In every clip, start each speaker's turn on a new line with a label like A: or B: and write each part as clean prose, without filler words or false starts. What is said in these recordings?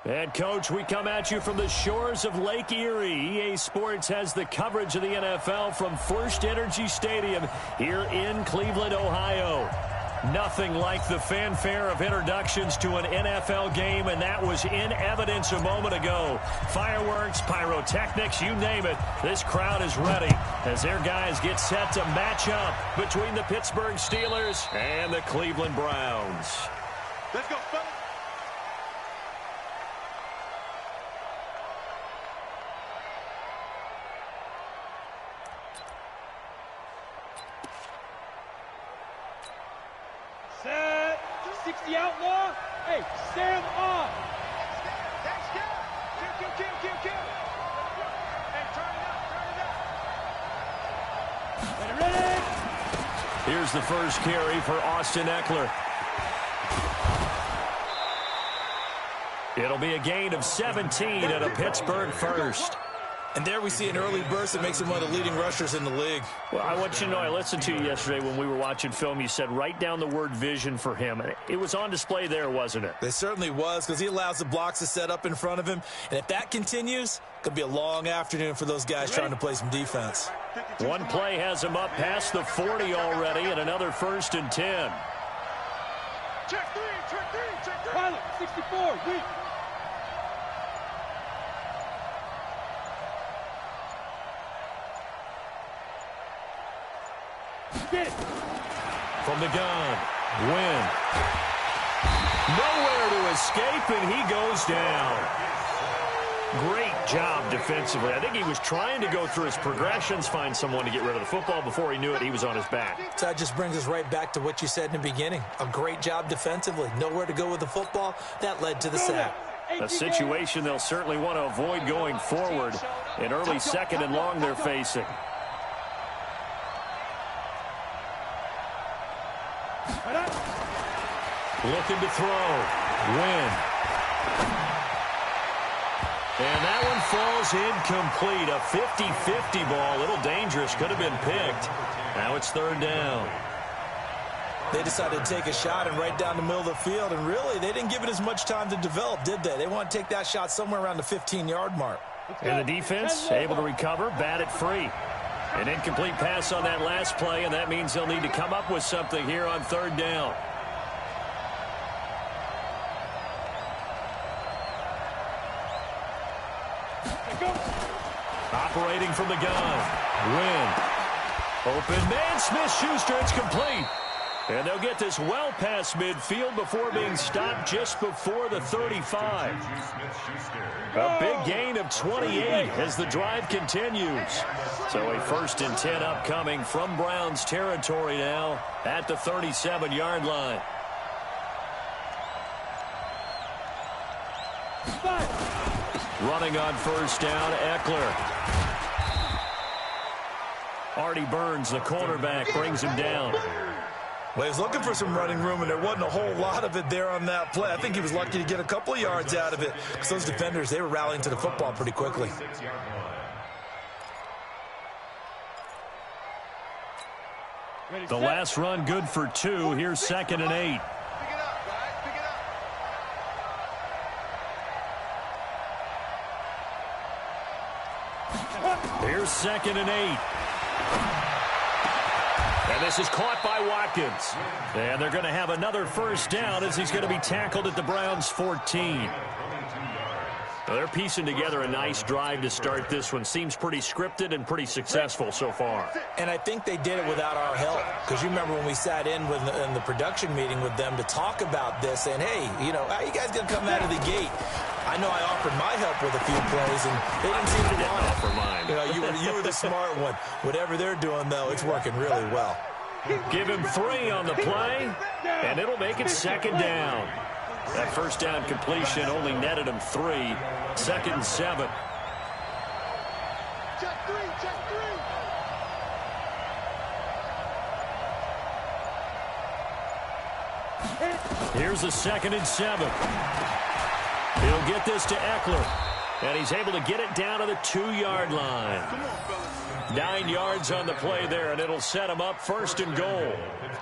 A: And, Coach, we come at you from the shores of Lake Erie. EA Sports has the coverage of the NFL from First Energy Stadium here in Cleveland, Ohio. Nothing like the fanfare of introductions to an NFL game, and that was in evidence a moment ago. Fireworks, pyrotechnics, you name it. This crowd is ready as their guys get set to match up between the Pittsburgh Steelers and the Cleveland Browns.
B: Let's go, fellas.
C: Set. 60 outlaw. Hey, stand on. Kill. Hey, turn it up. Ready.
A: Here's the first carry for Austin Eckler. It'll be a gain of 17 and a Pittsburgh first.
D: And there we see an early burst that makes him one of the leading rushers in the league.
A: Well, I want you to know, I listened to you yesterday when we were watching film. You said write down the word vision for him. It was on display there, wasn't it?
D: It certainly was, because he allows the blocks to set up in front of him. And if that continues, it could be a long afternoon for those guys trying to play some defense.
A: One play has him up past the 40 already, and another 1st and 10.
C: Check three. Pilot, 64, weak. Get it.
A: From the gun, Wynn. Nowhere to escape, and he goes down. Great job defensively. I think he was trying to go through his progressions, find someone to get rid of the football. Before he knew it, he was on his back.
D: So that just brings us right back to what you said in the beginning. A great job defensively. Nowhere to go with the football. That led to the sack.
A: A situation they'll certainly want to avoid going forward. An early 2nd and long they're facing. Looking to throw. Wynn. And that one falls incomplete. A 50-50 ball. A little dangerous. Could have been picked. Now it's 3rd down.
D: They decided to take a shot and right down the middle of the field. And really, they didn't give it as much time to develop, did they? They want to take that shot somewhere around the 15-yard mark.
A: And the defense able to recover, bat it free. An incomplete pass on that last play, and that means they'll need to come up with something here on 3rd down. Operating from the gun. Wynn. Open man. Smith-Schuster. It's complete. And they'll get this well past midfield before being stopped just before the 35. A big gain of 28 as the drive continues. So a 1st and 10 upcoming from Browns territory now at the 37-yard line. Running on 1st down, Eckler. Artie Burns, the cornerback, brings him down.
D: Well, he was looking for some running room, and there wasn't a whole lot of it there on that play. I think he was lucky to get a couple of yards out of it, because those defenders, they were rallying to the football pretty quickly.
A: The last run good for 2. Here's 2nd and 8. Here's 2nd and 8. And this is caught by Watkins. And they're going to have another 1st down as he's going to be tackled at the Browns' 14. Well, they're piecing together a nice drive to start this one. Seems pretty scripted and pretty successful so far.
D: And I think they did it without our help. Because you remember when we sat in the production meeting with them to talk about this, and hey, you know, how you guys going to come out of the gate? I know I offered my help with a few plays, and they didn't seem to want it.
A: Offer mine.
D: You know, you were the smart one. Whatever they're doing, though, it's working really well.
A: Give him 3 on the play, and it'll make it 2nd down. That 1st down completion only netted him 3. 2nd and 7.
C: Check three.
A: Here's a 2nd and 7. He'll get this to Eckler, and he's able to get it down to the 2-yard line. 9 yards on the play there, and it'll set him up 1st and goal.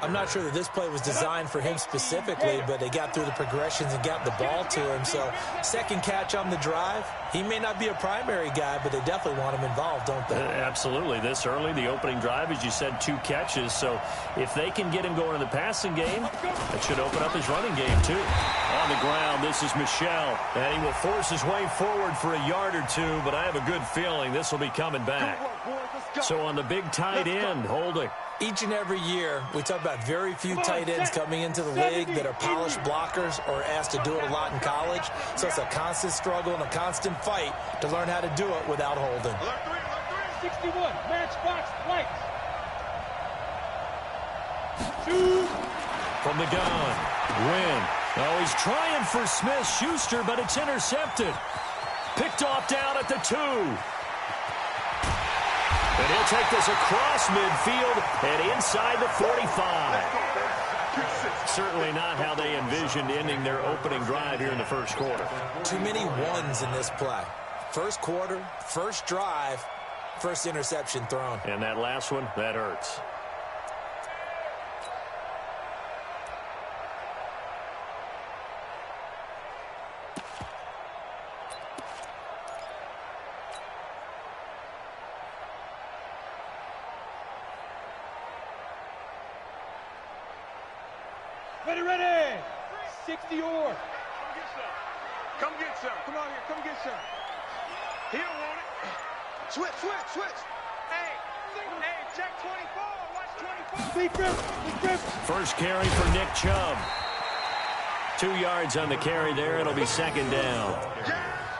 D: I'm not sure that this play was designed for him specifically, but they got through the progressions and got the ball to him. So, second catch on the drive. He may not be a primary guy, but they definitely want him involved, don't they?
A: Absolutely. This early, the opening drive, as you said, 2 catches. So, if they can get him going in the passing game, that should open up his running game, too. On the ground, this is Michel, and he will force his way forward for a yard or 2, but I have a good feeling this will be coming back. So, on the big tight end, holding.
D: Each and every year, we talk about very few tight ends coming into the league that are polished blockers or asked to do it a lot in college. So it's a constant struggle and a constant fight to learn how to do it without holding.
C: 61, matchbox lights. 2.
A: From the gun, Wynn. Oh, he's trying for Smith-Schuster, but it's intercepted. Picked off down at the 2. And he'll take this across midfield and inside the 45. Certainly not how they envisioned ending their opening drive here in the first quarter.
D: Too many ones in this play. First quarter, first drive, first interception thrown.
A: And that last one, that hurts.
C: Ready. 60 or.
B: Come get some. Come on here. Come get some. He don't want it. Switch. Hey, check 24. Watch 24.
C: Big grip.
A: First carry for Nick Chubb. 2 yards on the carry there. It'll be 2nd down.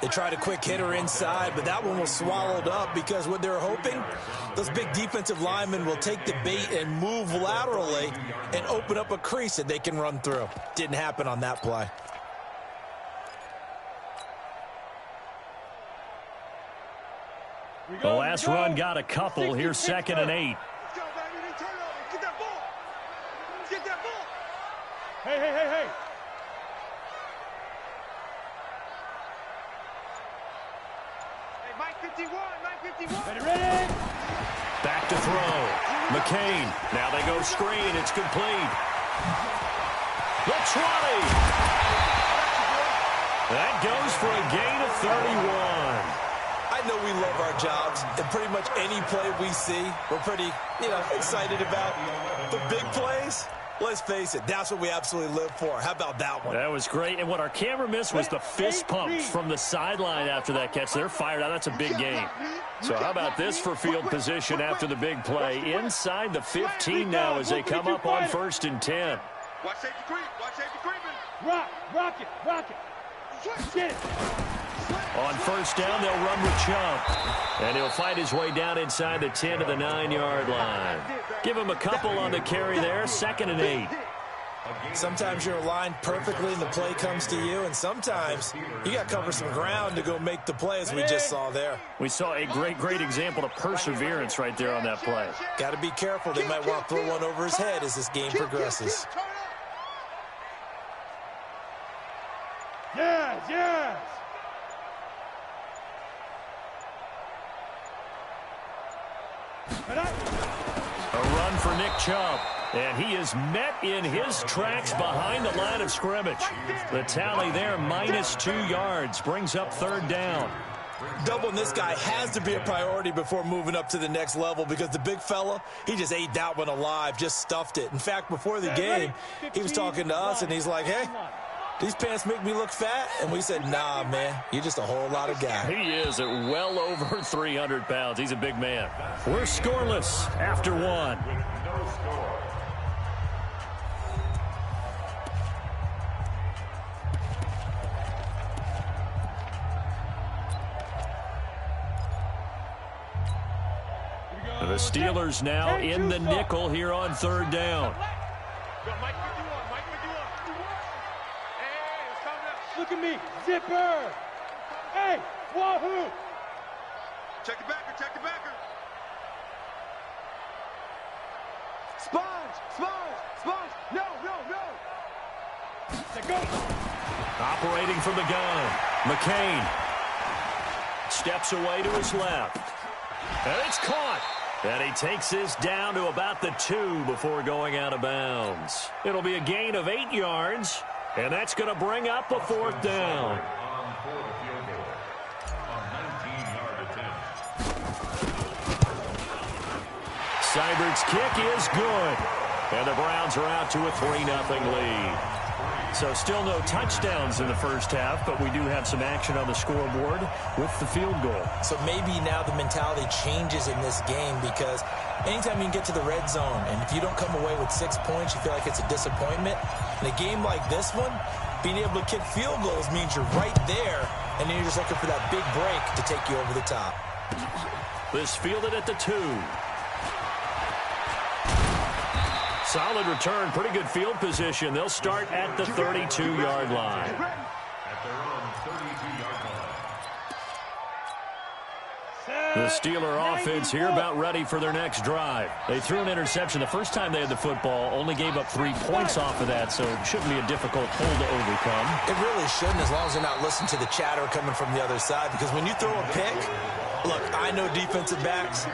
D: They tried a quick hitter inside, but that one was swallowed up because what they're hoping, those big defensive linemen will take the bait and move laterally and open up a crease that they can run through. Didn't happen on that play.
A: The last run got a couple. Here's 2nd and 8.
B: Let's go, baby. Turn it over. Get that ball. Get that ball.
C: Hey.
B: Mike 51.
C: Ready.
A: Back to throw. McCain. Now they go screen. It's complete. The 20. That goes for a gain of 31.
D: I know we love our jobs, and pretty much any play we see, we're pretty, excited about. The big plays, let's face it, that's what we absolutely live for. How about that one?
A: That was great. And what our camera missed was the fist pumps from the sideline after that catch. They're fired out. That's a big game. So how about this for field position after the big play? Inside the 15 now as they come up on 1st and 10.
B: Watch safety creep.
C: Rock it. Get it.
A: On 1st down, they'll run with Chubb. And he'll fight his way down inside the 10 to the 9-yard line. Give him a couple on the carry there. 2nd and 8.
D: Sometimes you're aligned perfectly and the play comes to you, and sometimes you got to cover some ground to go make the play, as we just saw there.
A: We saw a great example of perseverance right there on that play.
D: Got to be careful. They might want to throw one over his head as this game progresses.
C: Yes.
A: A run for Nick Chubb. And he is met in his tracks behind the line of scrimmage. The tally there, -2 yards, brings up 3rd down.
D: Doubling this guy has to be a priority before moving up to the next level, because the big fella, he just ate that one alive, just stuffed it. In fact, before the game, he was talking to us, and he's like, hey, these pants make me look fat. And we said, nah, man, you're just a whole lot of guy.
A: He is at well over 300 pounds. He's a big man. We're scoreless after 1. The Steelers now in the nickel here on 3rd down.
B: Mike 51. Hey, it's coming up.
C: Look at me. Zipper. Hey, wahoo.
B: Check the backer. Sponge. No.
C: Let go.
A: Operating from the gun. McCain steps away to his left. And it's caught. And he takes this down to about the 2 before going out of bounds. It'll be a gain of 8 yards, and that's going to bring up a 4th down. Seibert's kick is good. And the Browns are out to a 3-0 lead. So still no touchdowns in the first half, but we do have some action on the scoreboard with the field goal.
D: So maybe now the mentality changes in this game, because anytime you can get to the red zone, and if you don't come away with 6 points, you feel like it's a disappointment. In a game like this one, being able to kick field goals means you're right there, and then you're just looking for that big break to take you over the top.
A: This fielded at the 2. Solid return, pretty good field position. They'll start at the 32-yard line. The Steeler offense here about ready for their next drive. They threw an interception the first time they had the football, only gave up 3 points off of that, so it shouldn't be a difficult hole to overcome.
D: It really shouldn't, as long as they're not listening to the chatter coming from the other side, because when you throw a pick, look, I know defensive backs,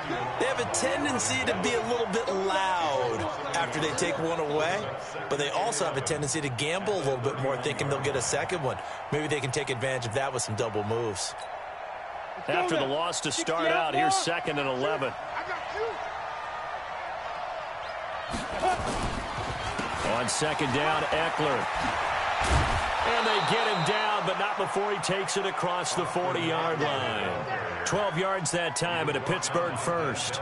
D: they have a tendency to be a little bit loud after they take one away, but they also have a tendency to gamble a little bit more, thinking they'll get a second one. Maybe they can take advantage of that with some double moves.
A: After the loss to start out, here's 2nd and 11. On 2nd down, Eckler. And they get him down, but not before he takes it across the 40-yard line. 12 yards that time at a Pittsburgh first.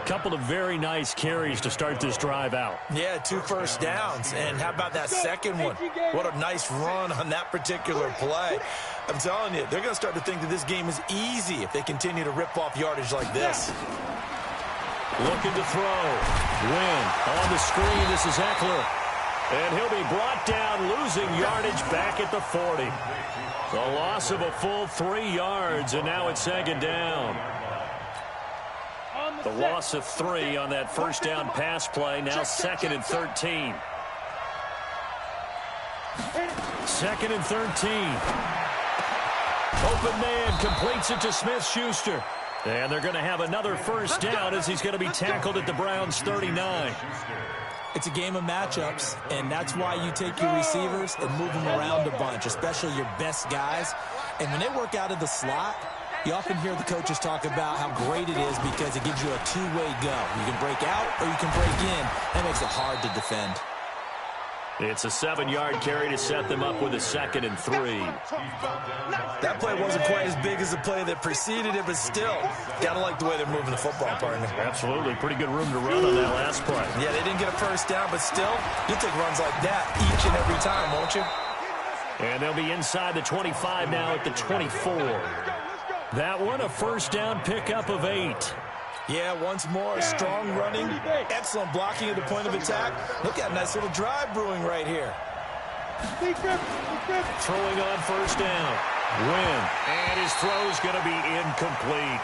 A: Couple of very nice carries to start this drive out.
D: Yeah, 2 first downs. And how about that second one? What a nice run on that particular play. I'm telling you, they're going to start to think that this game is easy if they continue to rip off yardage like this.
A: Looking to throw. Win. On the screen, this is Eckler. And he'll be brought down, losing yardage back at the 40. The loss of a full 3 yards, and now it's 2nd down. The loss of 3 on that first down pass play, now 2nd and 13. 2nd and 13. Open man completes it to Smith-Schuster. And they're going to have another first down as he's going to be tackled at the Browns' 39.
D: It's a game of matchups, and that's why you take your receivers and move them around a bunch, especially your best guys. And when they work out of the slot, you often hear the coaches talk about how great it is because it gives you a two-way go. You can break out or you can break in. That makes it hard to defend.
A: It's a 7-yard carry to set them up with a 2nd and 3.
D: That play wasn't quite as big as the play that preceded it, but still, gotta like the way they're moving the football, partner.
A: Absolutely. Pretty good room to run on that last play.
D: Yeah, they didn't get a first down, but still, you'll take runs like that each and every time, won't you?
A: And they'll be inside the 25 now at the 24. That one, a first down pickup of 8.
D: Yeah, once more, strong running, excellent blocking at the point of attack. Look at a nice little drive brewing right here.
A: Throwing on first down. Win. And his throw's going to be incomplete.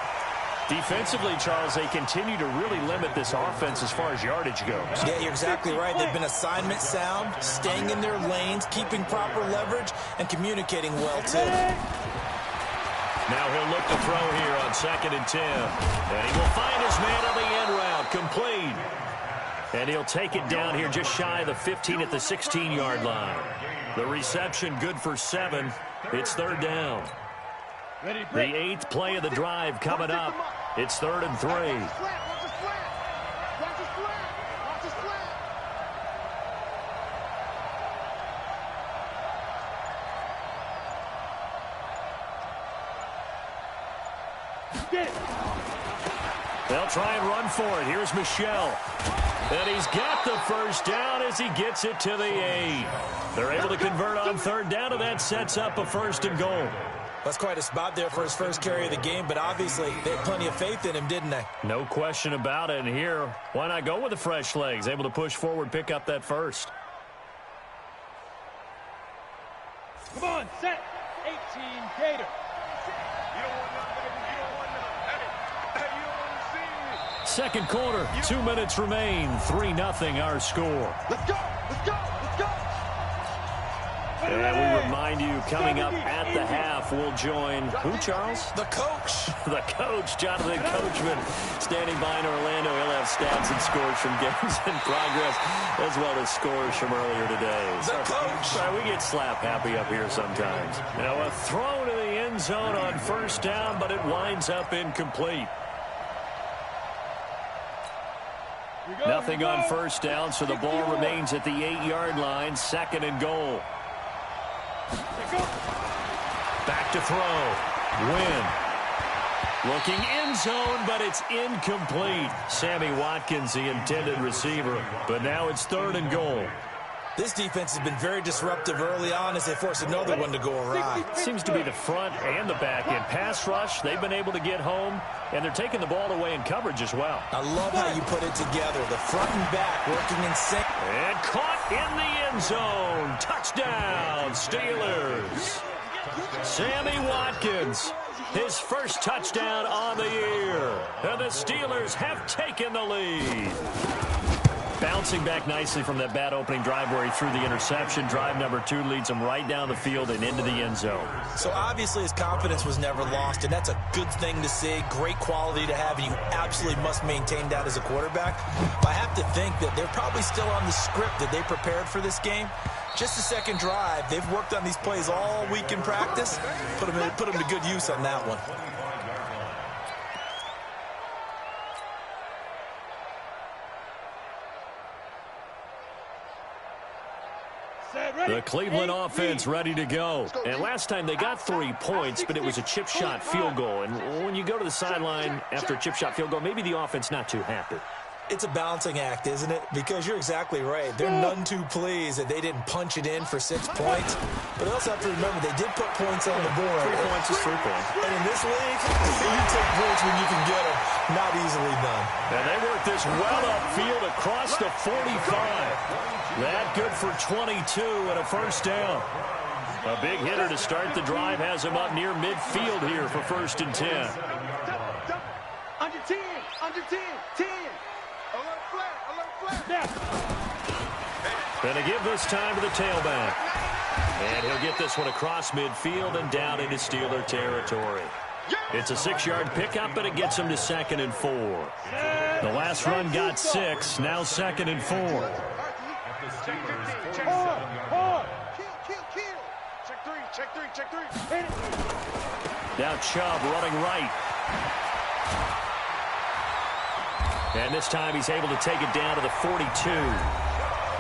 A: Defensively, Charles, they continue to really limit this offense as far as yardage goes.
D: Yeah, you're exactly right. They've been assignment sound, staying in their lanes, keeping proper leverage, and communicating well, too.
A: Now he'll look to throw here on 2nd and 10. And he will find his man on the end route. Complete. And he'll take it down here just shy of the 15 at the 16-yard line. The reception good for 7. It's 3rd down. The 8th play of the drive coming up. It's 3rd and 3. They'll try and run for it. Here's Michel. And he's got the first down as he gets it to the 8. They're able to convert on 3rd down, and that sets up a 1st and goal.
D: That's quite a spot there for his first carry of the game, but obviously they had plenty of faith in him, didn't they?
A: No question about it. And here, why not go with the fresh legs? Able to push forward, pick up that first.
C: Come on, set. 18, Gator.
A: Second quarter, 2 minutes remain. 3-0 our score.
B: Let's go! Let's go! Let's go!
A: And we remind you, coming up at the half, we'll join who, Charles?
D: The coach.
A: The coach, Jonathan Coachman, standing by in Orlando. He'll have stats and scores from games in progress, as well as scores from earlier today.
D: The coach.
A: Sorry, we get slap happy up here sometimes. Now, a throw to the end zone on first down, but it winds up incomplete. Nothing on first down, so the ball remains at the 8-yard line, 2nd and goal. Back to throw. Win. Looking end zone, but it's incomplete. Sammy Watkins, the intended receiver, but now it's 3rd and goal.
D: This defense has been very disruptive early on as they force another one to go awry.
A: Seems to be the front and the back end. Pass rush, they've been able to get home, and they're taking the ball away in coverage as well.
D: I love how you put it together. The front and back working in sync.
A: And caught in the end zone. Touchdown, Steelers. Sammy Watkins, his first touchdown on the year. And the Steelers have taken the lead. Bouncing back nicely from that bad opening drive where he threw the interception. Drive number 2 leads him right down the field and into the end zone.
D: So obviously his confidence was never lost, and that's a good thing to see. Great quality to have, and you absolutely must maintain that as a quarterback. But I have to think that they're probably still on the script that they prepared for this game. Just the second drive. They've worked on these plays all week in practice. Put them to good use on that one.
A: The Cleveland offense ready to go. And last time they got 3 points, but it was a chip shot field goal. And when you go to the sideline after a chip shot field goal, maybe the offense not too happy.
D: It's a balancing act, isn't it? Because you're exactly right. They're none too pleased that they didn't punch it in for 6 points. But they also have to remember they did put points on the board.
A: 3 points is 3 points.
D: And in this league, you take points when you can get them. Not easily done.
A: And they work this well upfield across the 45. That good for 22 and a first down. A big hitter to start the drive has him up near midfield here for 1st and 10.
B: Under 10, under 10, 10. Alert flat, alert flat.
A: Gonna give this time to the tailback. And he'll get this one across midfield and down into Steeler territory. It's a 6-yard pickup, but it gets him to 2nd and 4. The last run got 6, now 2nd and 4.
B: Check three.
A: Now Chubb running right. And this time he's able to take it down to the 42.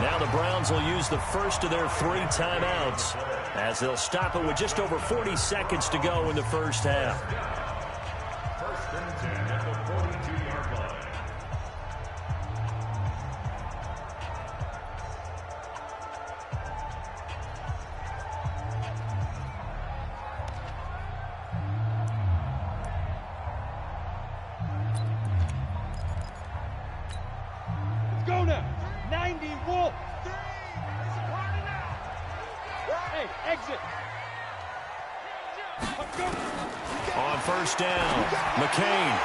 A: Now the Browns will use the first of their 3 timeouts as they'll stop it with just over 40 seconds to go in the first half.
E: 1st and 10 at the 42-yard line.
C: Go now. 90 Wolf. Hey, exit.
A: On first down, McCain.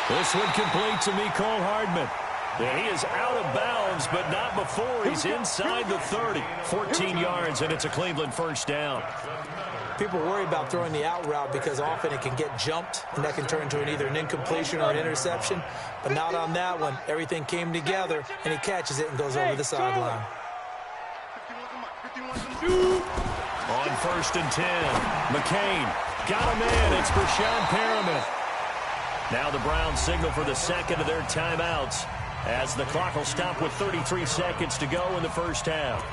A: This one complete to Mecole Hardman. And he is out of bounds, but not before he's inside the 30. 14 yards, and it's a Cleveland first down.
D: People worry about throwing the out route because often it can get jumped, and that can turn into either an incompletion or an interception. But not on that one. Everything came together, and he catches it and goes over the sideline.
A: On 1st and 10, McCain got him in. It's Brashad Perriman. Now the Browns signal for the 2nd of their timeouts as the clock will stop with 33 seconds to go in the first half.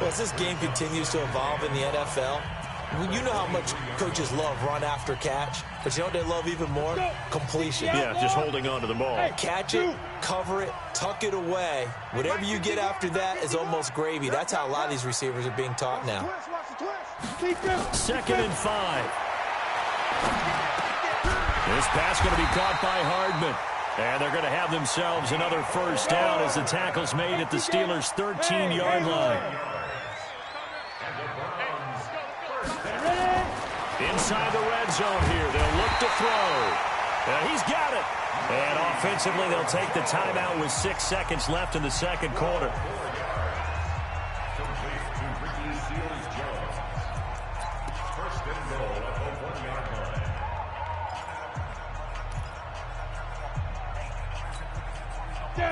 D: Well, as this game continues to evolve in the NFL, you know how much coaches love run after catch, but you know what they love even more? Completion.
A: Yeah, just holding on to the ball.
D: Catch it, cover it, tuck it away. Whatever you get after that is almost gravy. That's how a lot of these receivers are being taught now.
A: 2nd and 5. This pass going to be caught by Hardman. And they're going to have themselves another first down as the tackle's made at the Steelers' 13-yard line. Inside the red zone here. They'll look to throw. He's got it. And offensively, they'll take the timeout with 6 seconds left in the second quarter.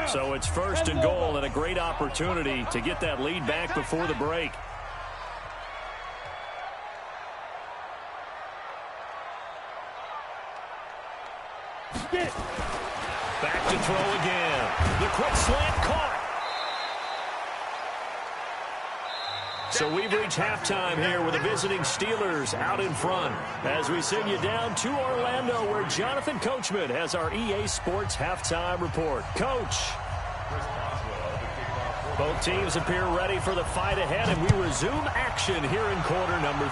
A: So it's first and goal and a great opportunity to get that lead back before the break. Back to throw again. The quick slant caught. So we've reached halftime here with the visiting Steelers out in front as we send you down to Orlando where Jonathan Coachman has our EA Sports halftime report. Coach. Both teams appear ready for the fight ahead, and we resume action here in quarter number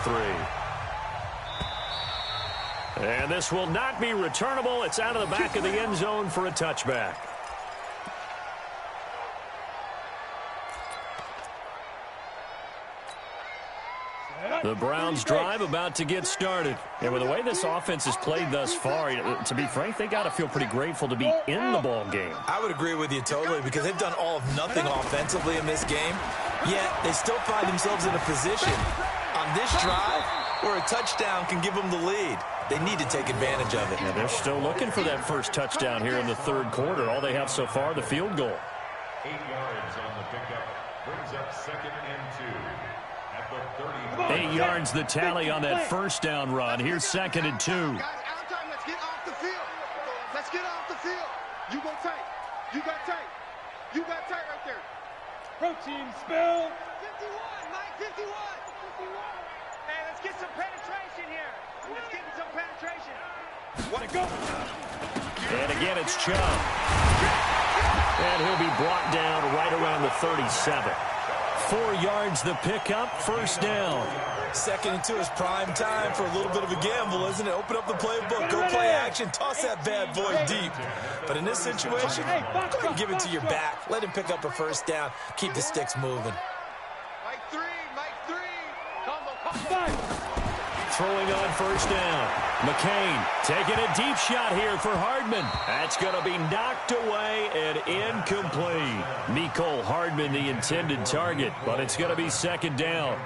A: 3. And this will not be returnable. It's out of the back of the end zone for a touchback. The Browns drive about to get started. And with the way this offense has played thus far, to be frank, they got to feel pretty grateful to be in the ball game.
D: I would agree with you totally because they've done all of nothing offensively in this game, yet they still find themselves in a position on this drive where a touchdown can give them the lead. They need to take advantage of it.
A: Yeah, they're still looking for that first touchdown here in the third quarter. All they have so far, the field goal.
E: 8 yards on the pickup. Brings up 2nd and 2. At the 30.
A: 8 yards the tally on that first down run. Here's 2nd and 2.
B: Guys, out of time. Let's get off the field. Let's get off the field. You go tight. You got tight. You got tight right there.
C: Protein spill.
B: 51, Mike, 51. Hey, let's get some penetration here. Let's get some penetration.
C: What a go.
A: And again, it's Chubb. And he'll be brought down right around the 37. 4 yards the pickup, first down.
D: 2nd and 2 is prime time for a little bit of a gamble, isn't it? Open up the playbook, go play action, toss that bad boy deep. But in this situation, go ahead and give it to your back. Let him pick up a first down. Keep the sticks moving.
B: Mike 3, Mike 3.
A: Throwing on first down. McCain taking a deep shot here for Hardman. That's going to be knocked away and incomplete. Mecole Hardman, the intended target, but it's going to be 2nd down.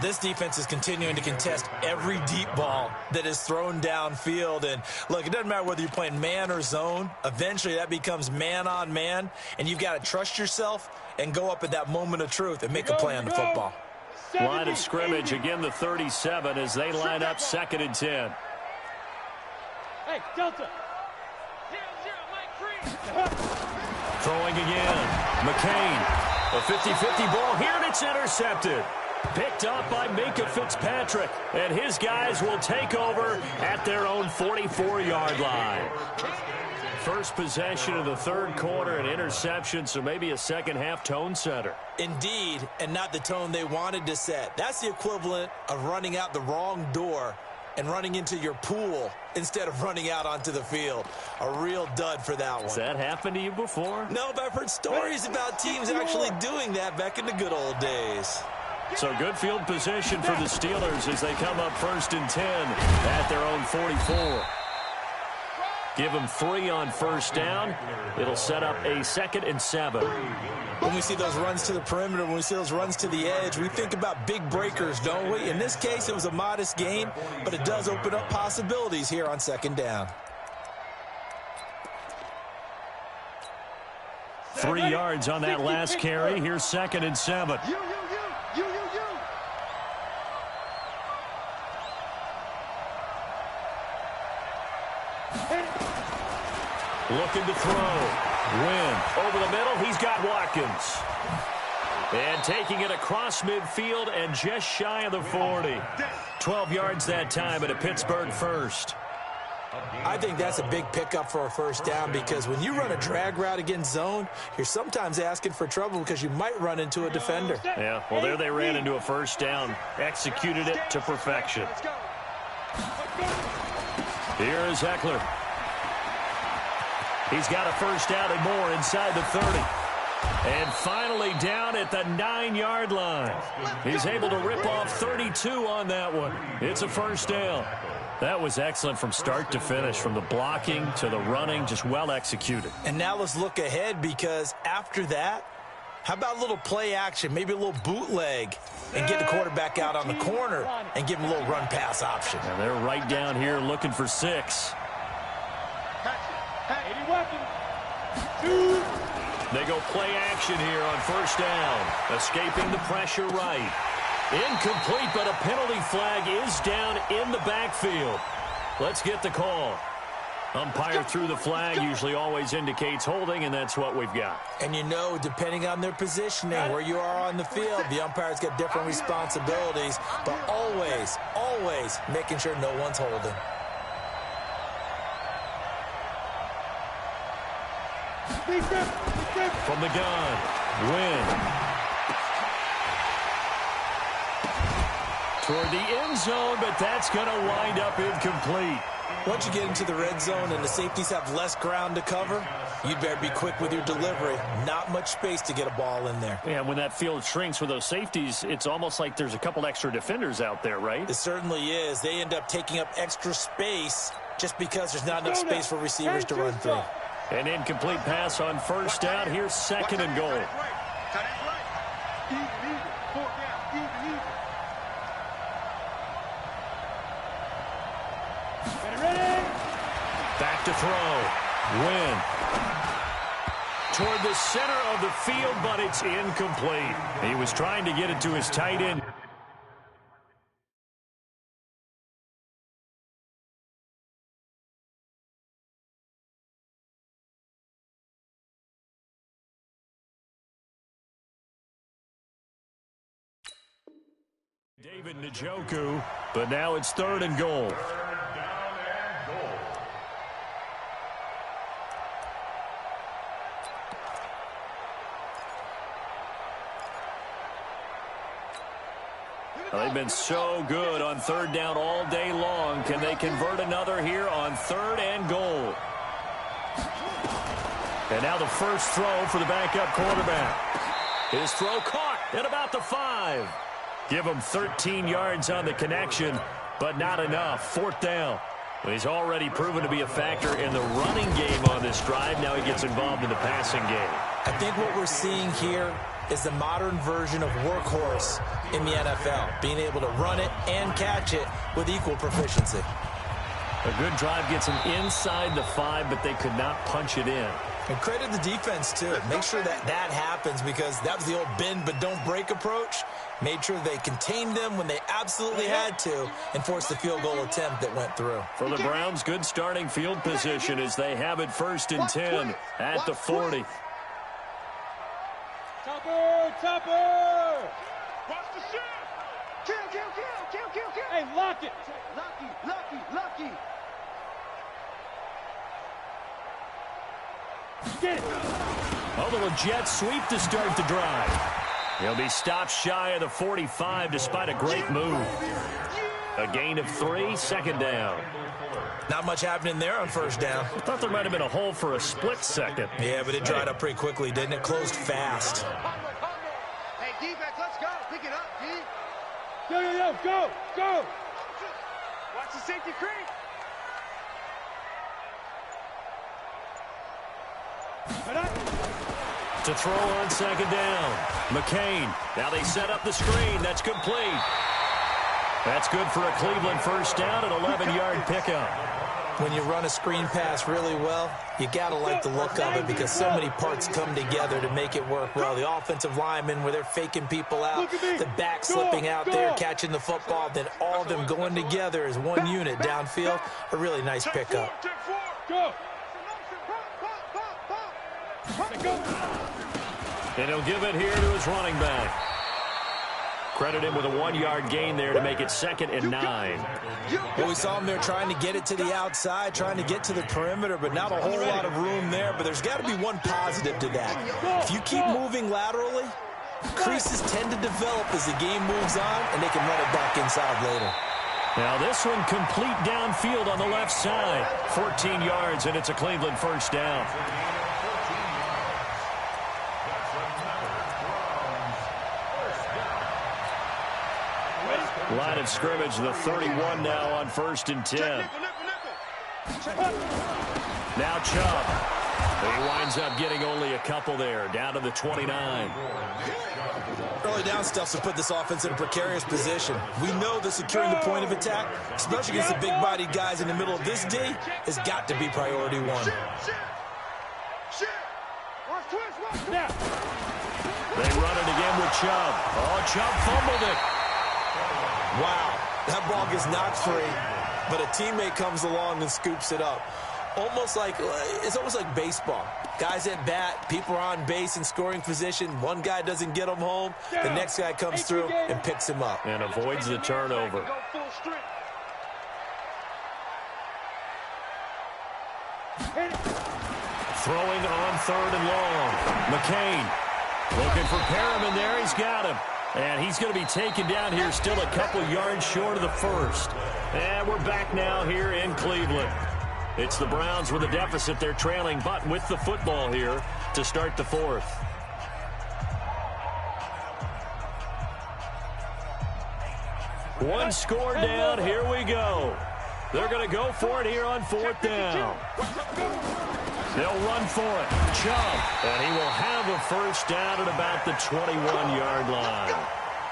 D: This defense is continuing to contest every deep ball that is thrown downfield. And, look, it doesn't matter whether you're playing man or zone. Eventually, that becomes man-on-man, and you've got to trust yourself and go up at that moment of truth and make a play on the football.
A: Line of scrimmage, again the 37 as they line up 2nd and 10.
C: Hey, Delta.
A: Throwing again. McCain. A 50-50 ball here, and it's intercepted. Picked up by Minka Fitzpatrick. And his guys will take over at their own 44-yard line. First possession of the third quarter, an interception, so maybe a second-half tone setter.
D: Indeed, and not the tone they wanted to set. That's the equivalent of running out the wrong door and running into your pool instead of running out onto the field. A real dud for that one.
A: Has that happened to you before?
D: No, but I've heard stories about teams actually doing that back in the good old days.
A: So good field position for the Steelers as they come up 1st and 10 at their own 44. Give them 3 on first down. It'll set up a 2nd and 7.
D: When we see those runs to the perimeter, when we see those runs to the edge, we think about big breakers, don't we? In this case, it was a modest gain, but it does open up possibilities here on 2nd down.
A: 3 yards on that last carry. Here's 2nd and 7.
B: You.
A: Looking to throw. Wynn over the middle. He's got Watkins. And taking it across midfield and just shy of the 40. 12 yards that time at a Pittsburgh first.
D: I think that's a big pickup for a first down because when you run a drag route against zone, you're sometimes asking for trouble because you might run into a defender.
A: Yeah, well, there they ran into a first down. Executed it to perfection. Here is Eckler. He's got a first down and more inside the 30. And finally down at the 9-yard line. He's able to rip off 32 on that one. It's a first down. That was excellent from start to finish, from the blocking to the running, just well executed.
D: And now let's look ahead because after that, how about a little play action, maybe a little bootleg, and get the quarterback out on the corner and give him a little run-pass option.
A: And they're right down here looking for 6.
C: 80 weapons. 2.
A: They go play action here on first down. Escaping the pressure right. Incomplete, but a penalty flag is down in the backfield. Let's get the call. Umpire threw the flag, usually always indicates holding, and that's what we've got.
D: And you know, depending on their positioning, where you are on the field, the umpire's got different responsibilities, but always, always making sure no one's holding.
A: From the gun, Wynn. Toward the end zone, but that's going to wind up incomplete.
D: Once you get into the red zone and the safeties have less ground to cover, you'd better be quick with your delivery. Not much space to get a ball in there.
A: Yeah, when that field shrinks with those safeties, it's almost like there's a couple extra defenders out there, right?
D: It certainly is. They end up taking up extra space just because there's not enough space for receivers to run through.
A: An incomplete pass on first down. Here's second and goal. Back to throw. Wynn. Toward the center of the field, but it's incomplete. He was trying to get it to his tight end. David Njoku, but now it's third and goal. They've been so good on third down all day long. Can they convert another here on third and goal? And now the first throw for the backup quarterback. His throw caught at about the 5. Give him 13 yards on the connection, but not enough. Fourth down. He's already proven to be a factor in the running game on this drive. Now he gets involved in the passing game.
D: I think what we're seeing here is the modern version of workhorse in the NFL, being able to run it and catch it with equal proficiency.
A: A good drive gets him inside the 5, but they could not punch it in.
D: And credit the defense, too. Make sure that that happens, because that was the old bend but don't break approach. Made sure they contained them when they absolutely had to and forced the field goal attempt that went through.
A: For the Browns, good starting field position as they have it first and 10 at the 40.
C: Topper!
B: Watch the shot! Kill!
C: Hey, lock it!
B: Lucky!
C: Get it!
A: A little jet sweep to start the drive. He'll be stopped shy of the 45 despite a great move. A gain of 3, second down.
D: Not much happening there on first down.
A: I thought there might have been a hole for a split second.
D: Yeah, but it dried up pretty quickly, didn't it? Closed fast.
B: Hey, defense, let's go. Pick it up, D.
C: Go!
B: Watch the safety creep.
A: To throw on second down. McCain. Now they set up the screen. That's complete. That's good for a Cleveland first down, an 11-yard pickup.
D: When you run a screen pass really well, you got to like the look of it, because so many parts come together to make it work well. The offensive linemen, where they're faking people out, the back slipping out there, catching the football, then all of them going together as one unit downfield. A really nice pickup.
C: Go!
A: And he'll give it here to his running back. Credit him with a 1-yard gain there to make it second and 9.
D: Well, we saw him there trying to get it to the outside, trying to get to the perimeter, but not a whole lot of room there. But there's got to be one positive to that. If you keep moving laterally, creases tend to develop as the game moves on, and they can run it back inside later.
A: Now this one complete downfield on the left side. 14 yards, and it's a Cleveland first down. Line of scrimmage, the 31 now on first and 10. Now Chubb. He winds up getting only a couple there, down to the 29.
D: Early down stuffs will put this offense in a precarious position. We know that securing the point of attack, especially against the big-bodied guys in the middle of this D, has got to be priority one.
C: Now.
A: They run it again with Chubb. Oh, Chubb fumbled it.
D: Wow, that ball gets knocked free, but a teammate comes along and scoops it up. It's almost like baseball. Guys at bat, people are on base in scoring position. One guy doesn't get him home. The next guy comes through and picks him up.
A: And avoids the turnover. Throwing on 3rd and long. McCain looking for Perriman there. He's got him. And he's going to be taken down here, still a couple yards short of the first. And we're back now here in Cleveland. It's the Browns with a deficit. They're trailing, but with the football here to start the 4th. One score down. Here we go. They're going to go for it here on 4th down. They'll run for it. Chubb. And he will have a first down at about the 21-yard line.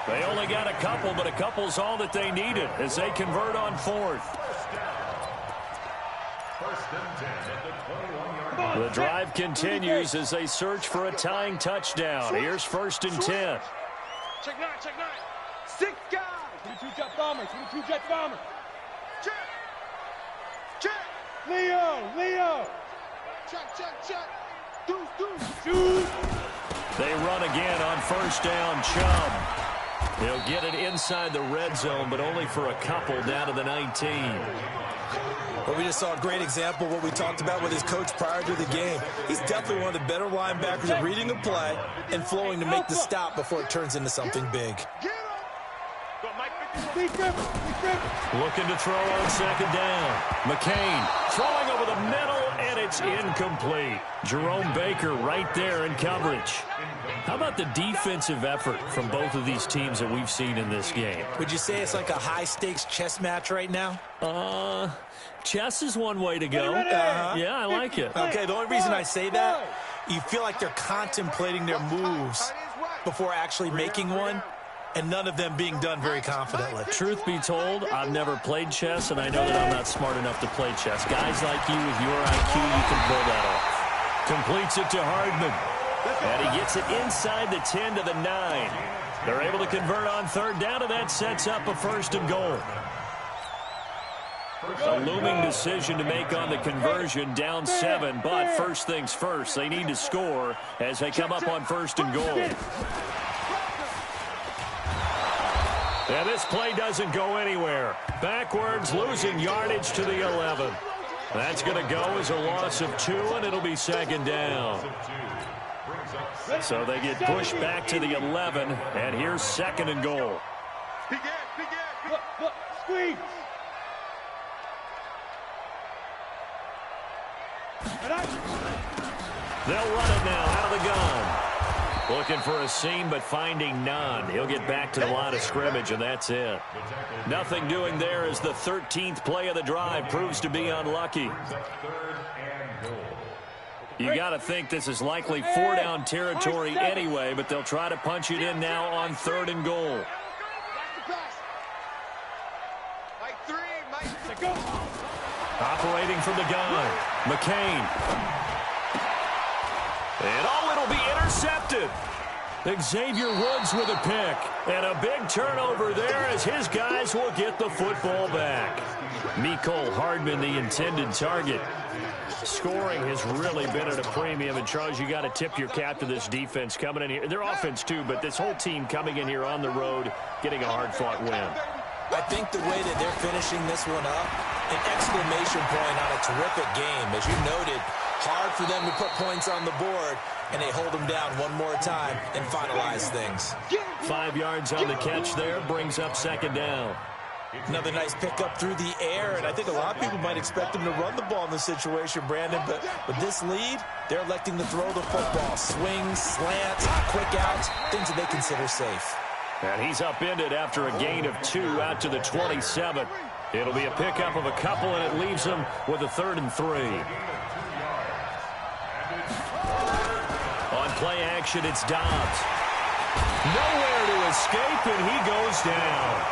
A: They only got a couple, but a couple's all that they needed as they convert on 4th. The drive continues as they search for a tying touchdown. Here's 1st and 10.
B: Check 9, check 9. 6 guys.
C: 22 jet bomber, 22 jet bomber.
B: Check. Check.
C: Leo.
B: Check. Deuce.
C: Shoot.
A: They run again on 1st down. Chubb. He'll get it inside the red zone, but only for a couple down to the 19.
D: Well, we just saw a great example of what we talked about with his coach prior to the game. He's definitely one of the better linebackers at reading a play and flowing to make the stop before it turns into something big.
A: Looking to throw on 2nd down. McCain throwing over the middle, and it's incomplete. Jerome Baker right there in coverage. How about the defensive effort from both of these teams that we've seen in this game?
D: Would you say it's like a high-stakes chess match right now?
A: Chess is one way to go. Yeah, I like it.
D: Okay, the only reason I say that, you feel like they're contemplating their moves before actually making one, and none of them being done very confidently.
A: Truth be told, I've never played chess, and I know that I'm not smart enough to play chess. Guys like you with your IQ, you can pull that off. Completes it to Hardman. And he gets it inside the 10 to the 9. They're able to convert on 3rd down, and that sets up a 1st and goal. A looming decision to make on the conversion, down 7, but first things first, they need to score as they come up on 1st and goal. And this play doesn't go anywhere. Backwards, losing yardage to the 11. That's going to go as a loss of 2, and it'll be 2nd down. So they get pushed back to the 11, and here's 2nd and goal.
C: Look, squeeze.
A: They'll run it now out of the gun. Looking for a seam, but finding none. He'll get back to the line of scrimmage, and that's it. Nothing doing there as the 13th play of the drive proves to be unlucky. You got to think this is likely 4-down territory anyway, but they'll try to punch it in now on 3rd and goal. Operating from the gun, McCain. And it'll be intercepted. Xavier Woods with a pick. And a big turnover there as his guys will get the football back. Mecole Hardman, the intended target. Scoring has really been at a premium. And, Charles, you got to tip your cap to this defense coming in here. Their offense, too, but this whole team coming in here on the road, getting a hard-fought win.
D: I think the way that they're finishing this one up, an exclamation point on a terrific game. As you noted, hard for them to put points on the board, and they hold them down one more time and finalize things.
A: 5 yards on the catch there, brings up 2nd down.
D: Another nice pickup through the air, and I think a lot of people might expect them to run the ball in this situation, Brandon, but with this lead, they're electing to throw the football. Swings, slants, quick outs, things that they consider safe.
A: And he's upended after a gain of 2 out to the 27. It'll be a pickup of a couple, and it leaves them with a 3rd and 3. On play action, it's Dobbs. Nowhere to escape, and he goes down.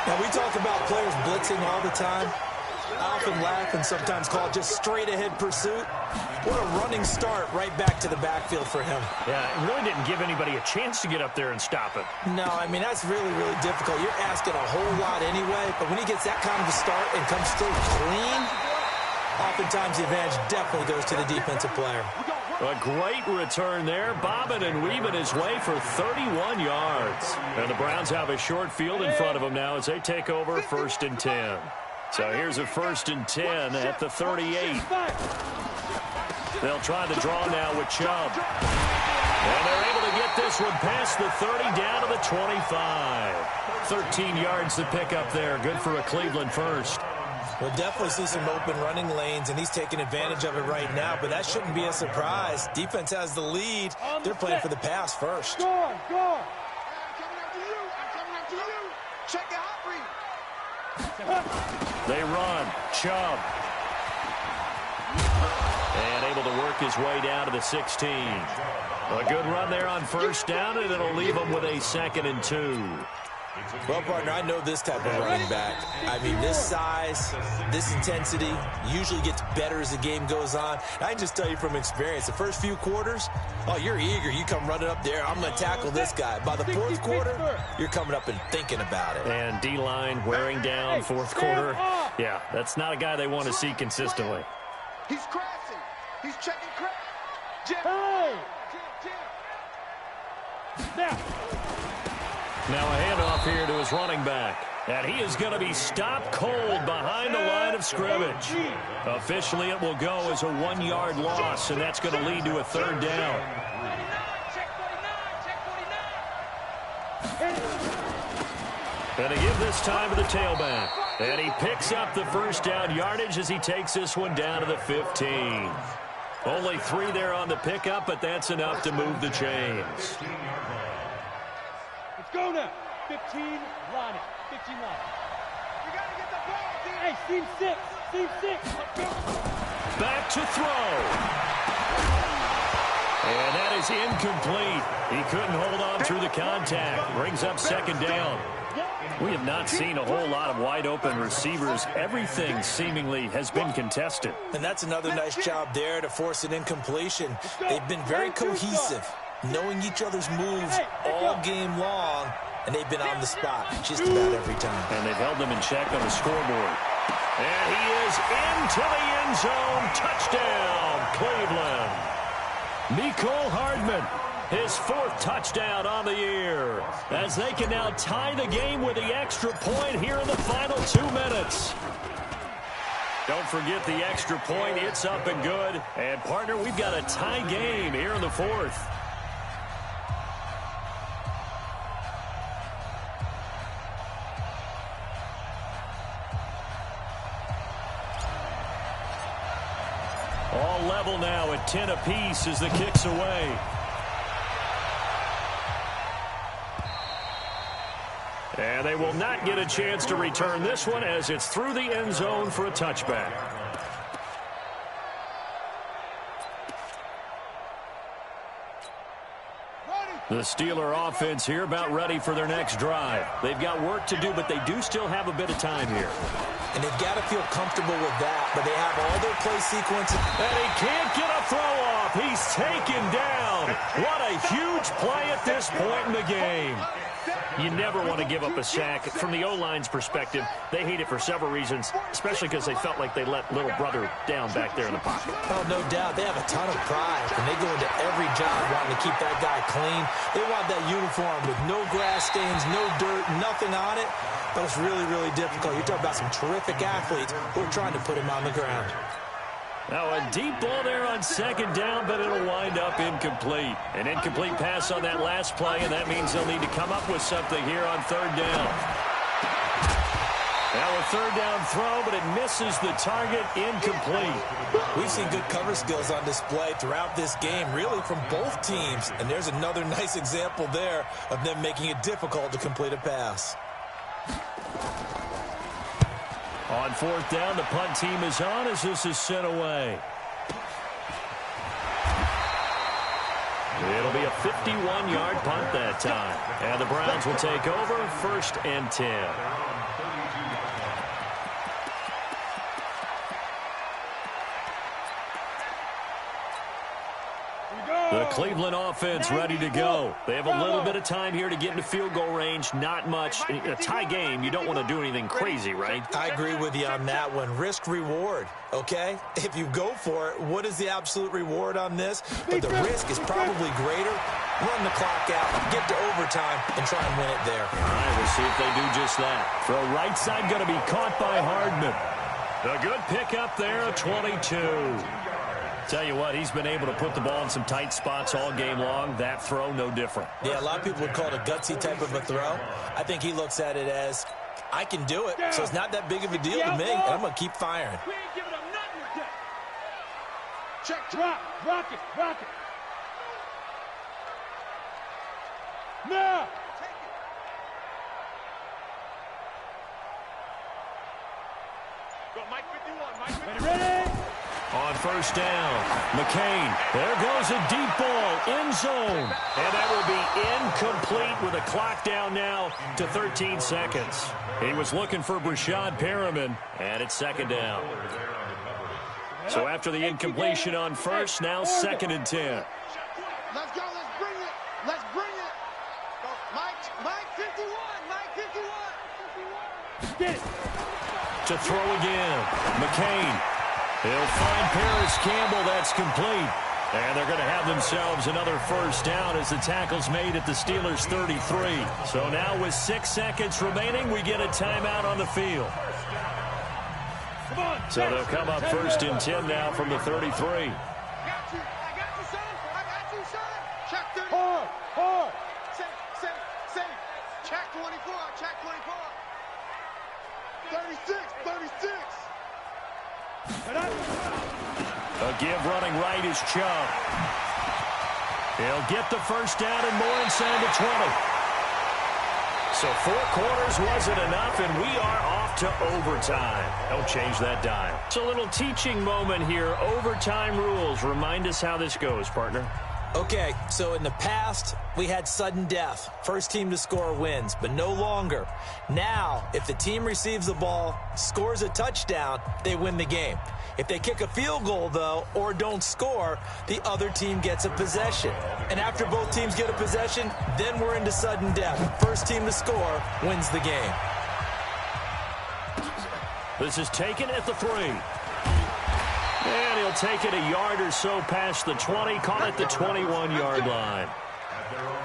D: Now, we talk about players blitzing all the time. I often laugh and sometimes call it just straight-ahead pursuit. What a running start right back to the backfield for him.
A: Yeah, it really didn't give anybody a chance to get up there and stop it.
D: No, I mean, that's really, really difficult. You're asking a whole lot anyway, but when he gets that kind of a start and comes through clean, oftentimes the advantage definitely goes to the defensive player.
A: A great return there, bobbing and weaving his way for 31 yards. And the Browns have a short field in front of them now as they take over 1st and 10. So here's a 1st and 10 at the 38. They'll try the draw now with Chubb. And they're able to get this one past the 30 down to the 25. 13 yards to pick up there. Good for a Cleveland first.
D: We'll definitely see some open running lanes, and he's taking advantage of it right now, but that shouldn't be a surprise. Defense has the lead. They're playing for the pass first.
C: Go on, go on.
B: I'm coming after you. Check your hot read.
A: They run. Chubb. And able to work his way down to the 16. A good run there on 1st down, and it'll leave him with a 2nd and 2.
D: Well, partner, I know this type of running back. I mean, this size, this intensity usually gets better as the game goes on. I can just tell you from experience, the first few quarters, oh, you're eager. You come running up there. I'm going to tackle this guy. By the 4th quarter, you're coming up and thinking about it.
A: And D-line wearing down 4th quarter. Yeah, that's not a guy they want to see consistently.
B: He's crashing. He's checking crash. Jim.
C: Hey! Now.
A: Now a handoff here to his running back. And he is going to be stopped cold behind the line of scrimmage. Officially, it will go as a 1-yard loss, and that's going to lead to a 3rd down. And they give this time to the tailback. And he picks up the 1st down yardage as he takes this one down to the 15. Only 3 there on the pickup, but that's enough to move the chains.
C: Go now. 15, line it. 15 line.
B: You got to get the ball, D.
C: Hey, seam 6. Seam 6. Let's go.
A: Back to throw. And that is incomplete. He couldn't hold on through the contact. Brings up 2nd down. We have not seen a whole lot of wide open receivers. Everything seemingly has been contested.
D: And that's another nice job there to force an incompletion. They've been very cohesive, knowing each other's moves all game long, and they've been on the spot just about every time.
A: And they've held them in check on the scoreboard. And he is into the end zone. Touchdown, Cleveland. Mecole Hardman, his 4th touchdown on the year, as they can now tie the game with the extra point here in the final 2 minutes. Don't forget the extra point. It's up and good. And, partner, we've got a tie game here in the 4th. All level now at 10 apiece as the kick's away. And they will not get a chance to return this one as it's through the end zone for a touchback. The Steeler offense here about ready for their next drive. They've got work to do, but they do still have a bit of time here.
D: And they've got to feel comfortable with that, but they have all their play sequences.
A: And he can't get a throw off. He's taken down. What a huge play at this point in the game. You never want to give up a sack. From the O-line's perspective, they hate it for several reasons, especially because they felt like they let little brother down back there in the pocket.
D: Oh, no doubt. They have a ton of pride, and they go into every job wanting to keep that guy clean. They want that uniform with no grass stains, no dirt, nothing on it. But it's really, really difficult. You're talking about some terrific athletes who are trying to put him on the ground.
A: Now a deep ball there on 2nd down, but it'll wind up incomplete. An incomplete pass on that last play, and that means they'll need to come up with something here on 3rd down. Now a 3rd down throw, but it misses the target, incomplete.
D: We've seen good cover skills on display throughout this game, really from both teams. And there's another nice example there of them making it difficult to complete a pass.
A: On 4th down, the punt team is on as this is sent away. It'll be a 51-yard punt that time. And the Browns will take over 1st and 10. The Cleveland offense ready to go. They have a little bit of time here to get into field goal range. Not much. In a tie game, you don't want to do anything crazy, right?
D: I agree with you on that one. Risk reward, okay? If you go for it, what is the absolute reward on this? But the risk is probably greater. Run the clock out, get to overtime, and try and win it there.
A: All right, we'll see if they do just that. Throw right side going to be caught by Hardman. A good pickup there, 22. Tell you what, he's been able to put the ball in some tight spots all game long. That throw, no different.
D: Yeah, a lot of people would call it a gutsy type of a throw. I think he looks at it as, I can do it, so it's not that big of a deal to me, and I'm going to keep firing.
B: We ain't giving up nothing with that. Check.
C: Rock it. Now.
B: Go, Mike 51.
C: Ready?
A: On first down, McCain. There goes a deep ball, end zone. And that will be incomplete with a clock down now to 13 seconds. He was looking for Brashad Perriman, and it's second down. So after the incompletion on first, now 2nd and 10.
B: Let's go. Let's bring it. Go, Mike 51. Mike 51.
C: Get it.
A: To throw again, McCain. He'll find Paris Campbell. That's complete. And they're going to have themselves another first down as the tackle's made at the Steelers' 33. So now with 6 seconds remaining, we get a timeout on the field. So they'll come up 1st and 10 now from the 33.
B: I got you, son. Check 30.
C: Hard.
B: Say. Check 24. 36.
A: A give running right is Chubb. He'll get the first down and more inside the 20. So 4 quarters wasn't enough, and we are off to overtime. Don't change that dial. It's a little teaching moment here. Overtime rules. Remind us how this goes, partner.
D: Okay, so in the past, we had sudden death. First team to score wins, but no longer. Now, if the team receives the ball, scores a touchdown, they win the game. If they kick a field goal, though, or don't score, the other team gets a possession. And after both teams get a possession, then we're into sudden death. First team to score wins the game.
A: This is taken at the 3. And he'll take it a yard or so past the 20. Call it the 21-yard line.
E: At their own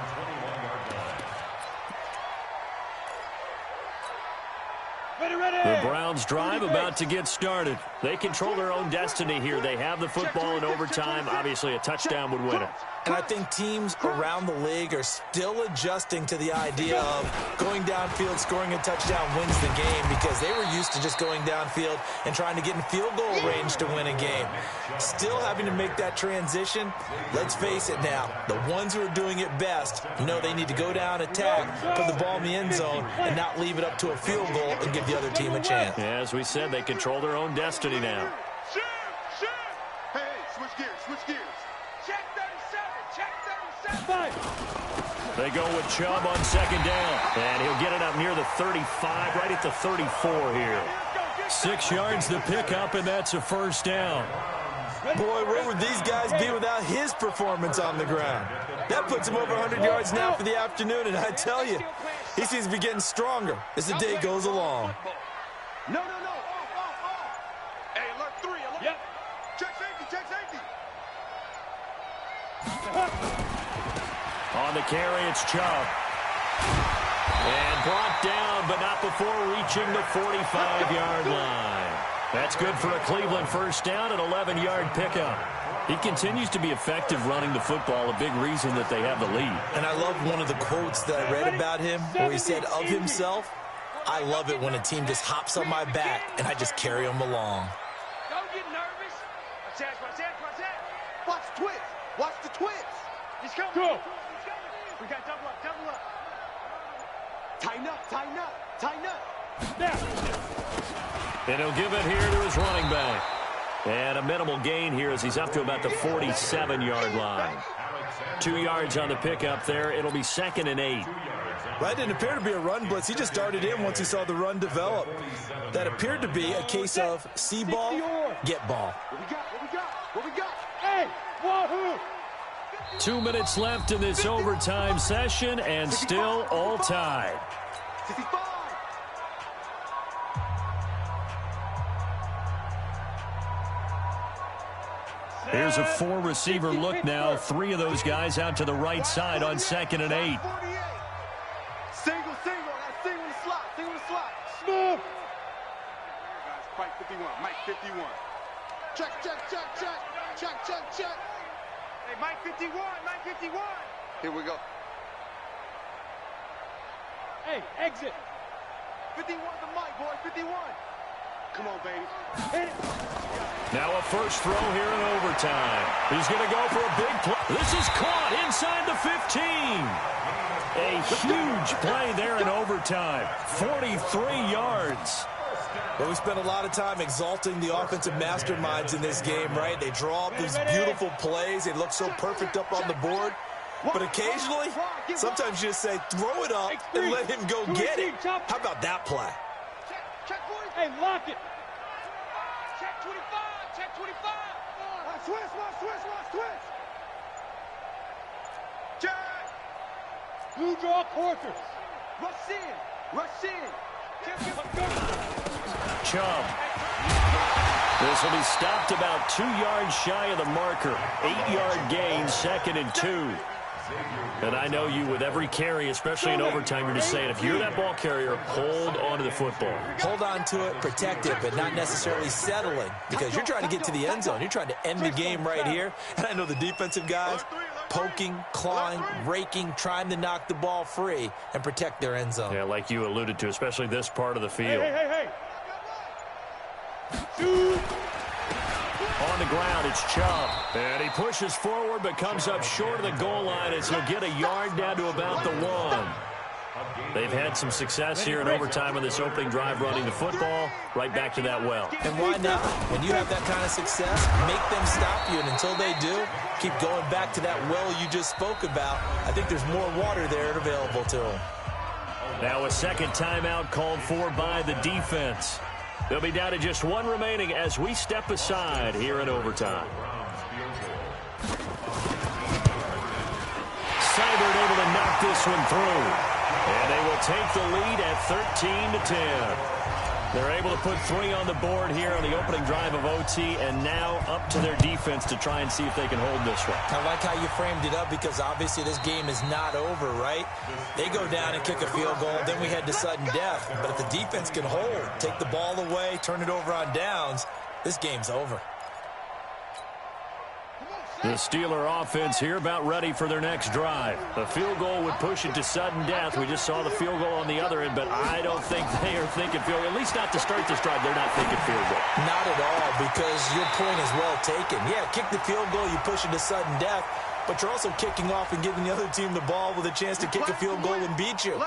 E: 21-yard line.
A: The Browns drive about to get started. They control their own destiny here. They have the football in overtime. Obviously, a touchdown would win it.
D: And I think teams around the league are still adjusting to the idea of going downfield, scoring a touchdown wins the game, because they were used to just going downfield and trying to get in field goal range to win a game. Still having to make that transition. Let's face it now, the ones who are doing it best know they need to go down, attack, put the ball in the end zone, and not leave it up to a field goal and give the other team a chance.
A: Yeah, as we said, they control their own destiny now.
B: Shoot! Hey, switch gears. Check 37.
A: They go with Chubb on second down. And he'll get it up near the 35, right at the 34 here. 6 yards to pick up, and that's a first down.
D: Boy, where would these guys be without his performance on the ground? That puts him over 100 yards now for the afternoon, and I tell you, he seems to be getting stronger as the day goes along.
B: No. Off. Hey, alert 3.
C: Yep.
B: Check safety.
A: On the carry, it's Chubb. And brought down, but not before reaching the 45-yard line. That's good for a Cleveland first down, an 11-yard pickup. He continues to be effective running the football, a big reason that they have the lead.
D: And I love one of the quotes that I read about him where he said of himself, I love it when a team just hops on my back and I just carry them along.
B: Don't get nervous. Watch that. Watch the twits. He's coming.
C: Go.
B: We got double up. Tighten up.
C: Now.
A: And he'll give it here to his running back. And a minimal gain here as he's up to about the 47-yard line. 2 yards on the pickup there. It'll be 2nd and 8.
D: That didn't appear to be a run blitz. He just darted in once he saw the run develop. That appeared to be a case of see ball, get ball.
B: What we got?
C: Hey, wahoo!
A: 2 minutes left in this overtime session, and still all tied.
B: 55.
A: Here's a 4-receiver look now. 3 of those guys out to the right side on 2nd and 8.
B: Single. That's single in the slot. Single in the slot.
C: Smooth.
B: Guys, Mike 51. Mike 51. Check. Hey, Mike 51. Mike 51. Here we go.
C: Hey, exit.
B: 51 to Mike, boy. 51. Come on, baby.
C: Hit it.
A: Now a first throw here in overtime. He's going to go for a big play. This is caught inside the 15. A huge play there in overtime. 43 yards.
D: Well, we spent a lot of time exalting the offensive masterminds in this game, right? They draw up these beautiful plays. They look so perfect up on the board. But occasionally, sometimes you just say, throw it up and let him go get it. How about that play?
B: Check 40.
C: Hey, lock it.
B: Check 25. Check 25. Switch. Check.
C: Blue draw quarters.
B: Rush in.
A: Chubb. This will be stopped about 2 yards shy of the marker. 8-yard gain, 2nd and 2. And I know you, with every carry, especially in overtime, you're just saying, if you're that ball carrier, hold on to the football.
D: Hold on to it, protect it, but not necessarily settling, because you're trying to get to the end zone. You're trying to end the game right here. And I know the defensive guys poking, clawing, raking, trying to knock the ball free and protect their end zone.
A: Yeah, like you alluded to, especially this part of the field.
C: Hey. Shoot.
A: On the ground, it's Chubb. And he pushes forward, but comes up short of the goal line as he'll get a yard down to about the 1. They've had some success here in overtime on this opening drive running the football. Right back to that well.
D: And why not? When you have that kind of success, make them stop you. And until they do, keep going back to that well you just spoke about. I think there's more water there available to them.
A: Now a second timeout called for by the defense. They'll be down to just 1 remaining as we step aside here in overtime. Seibert able to knock this one through. And they will take the lead at 13-10. They're able to put 3 on the board here on the opening drive of OT, and now up to their defense to try and see if they can hold this one.
D: I like how you framed it up, because obviously this game is not over, right? They go down and kick a field goal, then we head to sudden death. But if the defense can hold, take the ball away, turn it over on downs, this game's over.
A: The Steeler offense here about ready for their next drive. A field goal would push it to sudden death. We just saw the field goal on the other end, but I don't think they are thinking field goal. At least not to start this drive. They're not thinking field goal.
D: Not at all, because your point is well taken. Yeah, kick the field goal, you push it to sudden death, but you're also kicking off and giving the other team the ball with a chance to kick a field goal and beat you.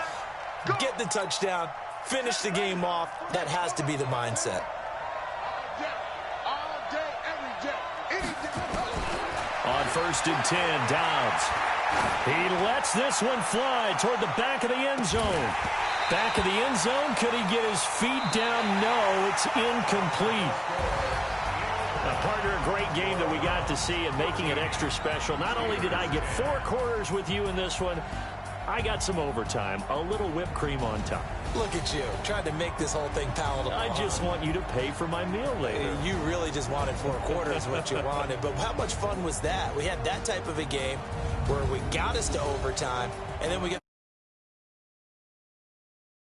D: Get the touchdown, finish the game off. That has to be the mindset.
B: All day, every day, any day.
A: On 1st and 10, Downs. He lets this one fly toward the back of the end zone. Back of the end zone. Could he get his feet down? No, it's incomplete. Partner, a great game that we got to see and making it extra special. Not only did I get 4 quarters with you in this one, I got some overtime, a little whipped cream on top.
D: Look at you, trying to make this whole thing palatable.
A: I just want you to pay for my meal later.
D: You really just wanted 4 quarters what you wanted, but how much fun was that? We had that type of a game where we got us to overtime, and then we get